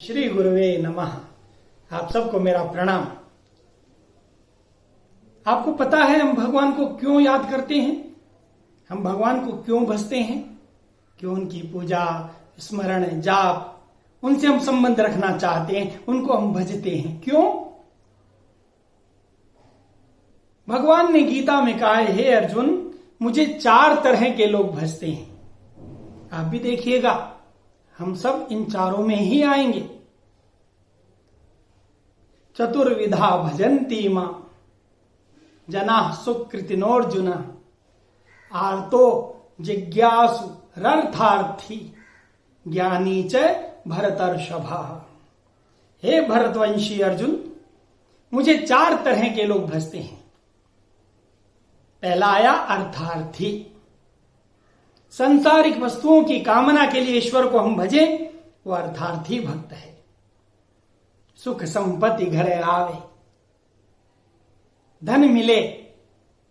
श्री गुरुवे नमः। आप सबको मेरा प्रणाम। आपको पता है हम भगवान को क्यों याद करते हैं, हम भगवान को क्यों भजते हैं, क्यों उनकी पूजा स्मरण जाप उनसे हम संबंध रखना चाहते हैं, उनको हम भजते हैं क्यों? भगवान ने गीता में कहा है, हे अर्जुन मुझे 4 तरह के लोग भजते हैं। आप भी देखिएगा हम सब इन चारों में ही आएंगे। चतुर्विधा भजन्ति मां जनाः सुकृतिनोऽर्जुन आर्तो जिज्ञासु रर्थार्थी ज्ञानी च भरतर्षभः। हे भरतवंशी अर्जुन, मुझे 4 तरह के लोग भजते हैं। पहला आया अर्थार्थी। संसारिक वस्तुओं की कामना के लिए ईश्वर को हम भजें, वो अर्थार्थी भक्त है। सुख संपत्ति घरे आवे, धन मिले,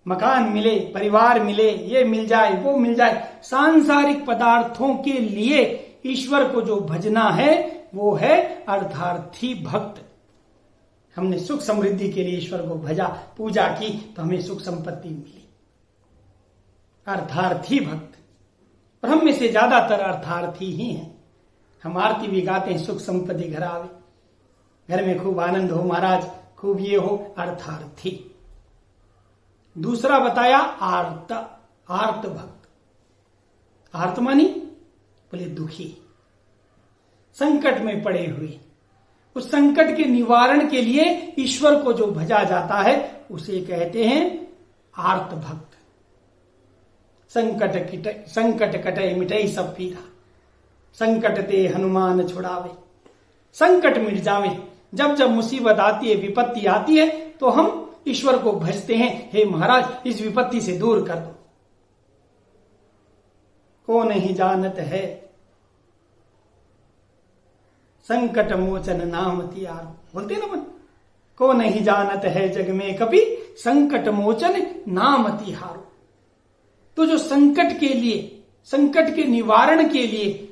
मकान मिले, परिवार मिले, ये मिल जाए वो मिल जाए, सांसारिक पदार्थों के लिए ईश्वर को जो भजना है वो है अर्थार्थी भक्त। हमने सुख समृद्धि के लिए ईश्वर को भजा, पूजा की तो हमें सुख संपत्ति मिली। अर्थार्थी भक्त, और हम में से ज्यादातर अर्थार्थी ही हैं। हम आरती भी गाते हैं, सुख संपत्ति घर आवे, घर में खूब आनंद हो महाराज, खूब ये हो, अर्थार्थी। दूसरा बताया आर्त, आर्त भक्त। आर्त मानी बोले दुखी, संकट में पड़े हुए, उस संकट के निवारण के लिए ईश्वर को जो भजा जाता है उसे कहते हैं आर्त भक्त। संकट कटे मिटई सब पीरा, संकट ते हनुमान छुड़ावे। संकट मिट जावे, जब जब मुसीबत आती है, विपत्ति आती है तो हम ईश्वर को भजते हैं, हे महाराज इस विपत्ति से दूर कर दो। को नहीं जानत है संकट मोचन नाम तियारो, बोलते ना मन, को नहीं जानत है जग में कभी संकट मोचन नाम तिहारो। तो जो संकट के लिए, संकट के निवारण के लिए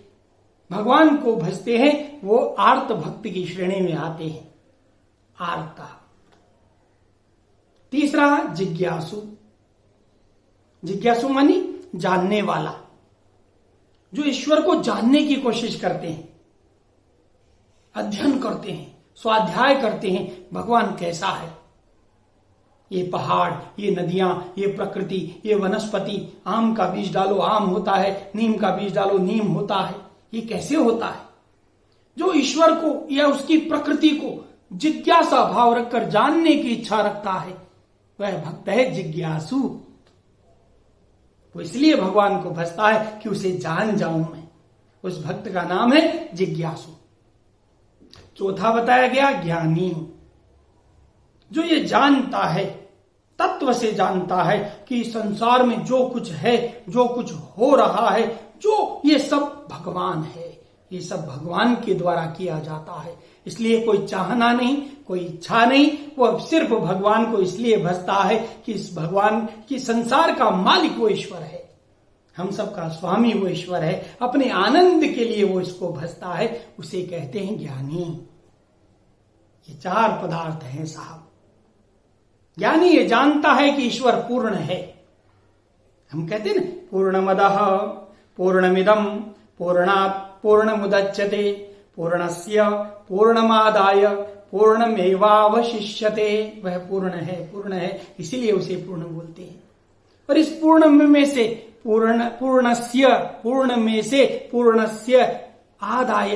भगवान को भजते हैं वो आर्त भक्त की श्रेणी में आते हैं। आर्ता। तीसरा जिज्ञासु। जिज्ञासु मानी जानने वाला, जो ईश्वर को जानने की कोशिश करते हैं, अध्ययन करते हैं, स्वाध्याय करते हैं, भगवान कैसा है, ये पहाड़, ये नदियां, ये प्रकृति, ये वनस्पति, आम का बीज डालो आम होता है, नीम का बीज डालो नीम होता है, ये कैसे होता है। जो ईश्वर को या उसकी प्रकृति को जिज्ञासा भाव रखकर जानने की इच्छा रखता है वह भक्त है जिज्ञासु। वो इसलिए भगवान को भजता है कि उसे जान जाऊं मैं। उस भक्त का नाम है जिज्ञासु। चौथा बताया गया ज्ञानी, जो ये जानता है, तत्व से जानता है कि संसार में जो कुछ है, जो कुछ हो रहा है, जो ये सब भगवान है, ये सब भगवान के द्वारा किया जाता है। इसलिए कोई चाहना नहीं, कोई इच्छा नहीं, वो सिर्फ भगवान को इसलिए भजता है कि इस भगवान की संसार का मालिक वो ईश्वर है, हम सबका स्वामी वो ईश्वर है, अपने आनंद के लिए वो इसको भजता है, उसे कहते हैं ज्ञानी। ये 4 पदार्थ हैं साहब। ज्ञानी ये जानता है कि ईश्वर पूर्ण है। हम कहते हैं ना, पूर्णमदः पूर्णमिदं पूर्णात् पूर्णमुदच्यते पूर्णस्य पूर्णमादाय पूर्णमेवावशिष्यते। वह पूर्ण है, इसीलिए उसे पूर्ण बोलते हैं। और इस पूर्ण में से पूर्णस्य आदाय,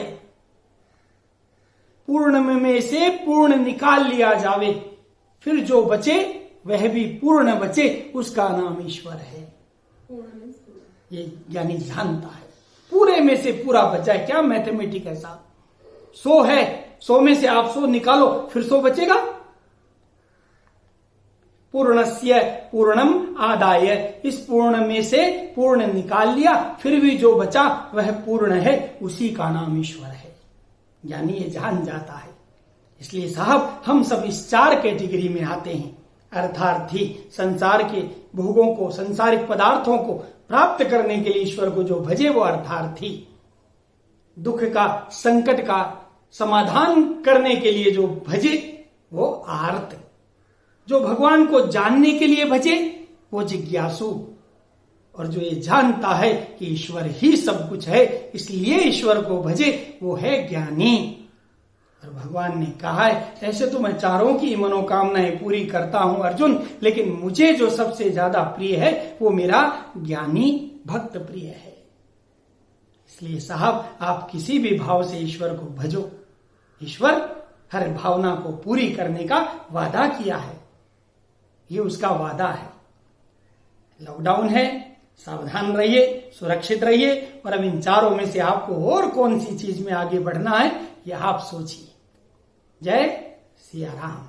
पूर्ण में से पूर्ण निकाल लिया जावे, फिर जो बचे वह भी पूर्ण बचे, उसका नाम ईश्वर है। ये ज्ञानी जानता है, पूरे में से पूरा बचा है। क्या मैथमेटिक है साहब, 100 है, 100 में से आप 100 निकालो फिर 100 बचेगा। पूर्णस्य पूर्णम आदाय, इस पूर्ण में से पूर्ण निकाल लिया, फिर भी जो बचा वह पूर्ण है, उसी का नाम ईश्वर है। ज्ञानी ये जान जाता है। इसलिए साहब हम सब इस 4 कैटेगरी में आते हैं। अर्थार्थी, संसार के भोगों को, संसारिक पदार्थों को प्राप्त करने के लिए ईश्वर को जो भजे वो अर्थार्थी। दुख का, संकट का समाधान करने के लिए जो भजे वो आर्त, जो भगवान को जानने के लिए भजे वो जिज्ञासु, और जो ये जानता है कि ईश्वर ही सब कुछ है इसलिए ईश्वर को भजे वो है ज्ञानी। और भगवान ने कहा है ऐसे तो मैं चारों की मनोकामनाएं पूरी करता हूं अर्जुन, लेकिन मुझे जो सबसे ज्यादा प्रिय है वो मेरा ज्ञानी भक्त प्रिय है। इसलिए साहब आप किसी भी भाव से ईश्वर को भजो, ईश्वर हर भावना को पूरी करने का वादा किया है, ये उसका वादा है। लॉकडाउन है, सावधान रहिए, सुरक्षित रहिए, और अब इन चारों में से आपको और कौन सी चीज में आगे बढ़ना है ये आप सोचिए। जय सिया राम।